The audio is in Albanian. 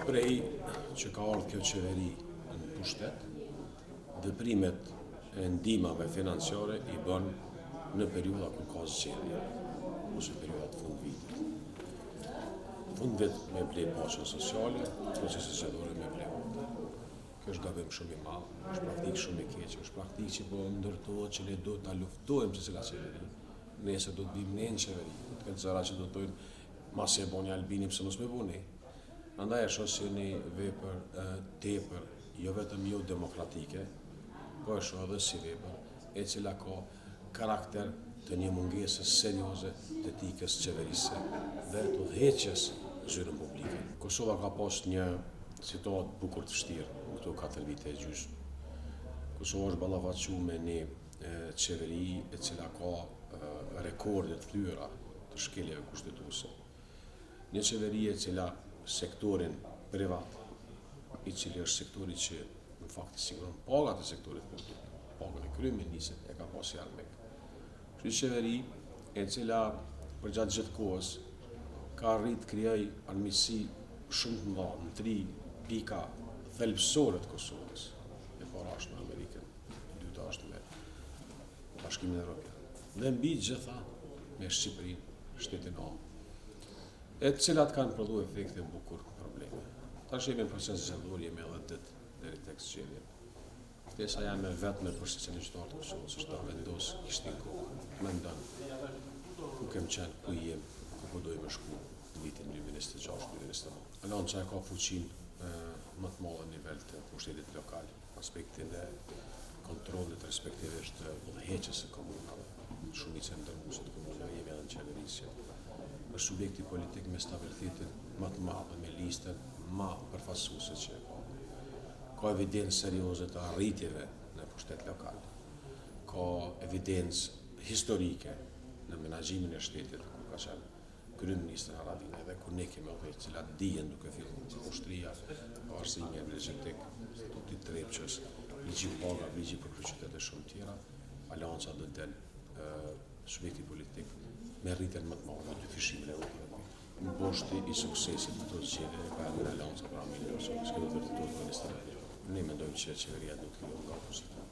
Prej që ka ardhur kjo qeveri në pushtet, veprimet e ndihmave financiare i bën në periudha kur ka zgjedhje, ose periudhat fund vitit. Fund vit me ble paqen sociale, procesi zgjedhore me ble vote. Kjo është gabim shumë i madh, është praktikë shumë e keqe, është praktikë që po ndërtohet që ne do ta luftojmë se cila qeveri. Nesër do të bim ne në qeveri, do të ketë zëra që do të thonë mas e boni Albini pse mos me buni. Andaj e shoh si një vepër tepër, jo vetëm jo demokratike, po e shoh edhe si vepër e cila ka karakter të një mungesë serioze të etikës qeverisë dhe të udhëheqjes zyrën publike. Kosova ka pas një situatë bukur të vështirë në këto 4 vite e gjysmë. Kosova është ballafaqur me një qeveri e cila ka rekorde të flyera të shkeljeve kushtetuese. Një qeveri e cila sektorin privat, i cili është sektori që në fakt siguron pagat e sektorit publik, pagën e kryeministit e ka pasur armik. Kjo qeveri e cila përgjatë gjithë kohës ka arrit krijoj armiqësi shumë të mëdha në 3 pika thelbësore të Kosovës. E para është me Amerikën, e dyta është me Bashkimin Evropian. Dhe mbi gjitha me Shqipërinë, shtetin A, e cilat kanë prodhuar efekte bukur probleme. Tash jemi në proces zgjedhor, jemi edhe ditë deri tek zgjedhjet. Ftesa jam vetëm për secilin qytetar të Kosovës, është ta vendos kishtin kohë. Mendon ku kem qenë, ku jem, ku do të shku në vitin 2026-2027. Alanca ka fuqinë më të madhe në nivel të pushtetit lokal, aspektin e kontrollit respektivisht të udhëheqjes së komunave. Shumica e ndërmuese të komunave jemi edhe në qeverisje. Është subjekti politik me stabilitetin më të madh, me listën më përfaqësuese që ka evidencë serioze të arritjeve në pushtet lokal. Ka evidencë historike në menaxhimin e shtetit, ku ka qenë kryeministri Haradinaj dhe ku ne kemi udhëheqë, të cilat dihen duke filluar ushtria, pavarësimi energjetik, statuti i Trepçës, ligji paga, ligji për kryeqytete e shumë tjera, Alanca do të del subjekti politik me rritjen më të madhe të fishimit e Evropës. Në boshti i suksesit të të zgjedhjeve ka ardhur Alanca për Aminën e Kosovës, që do të vërtetohet në Ministrinë. Ne mendojmë që qeveria do të jetë nga opozita.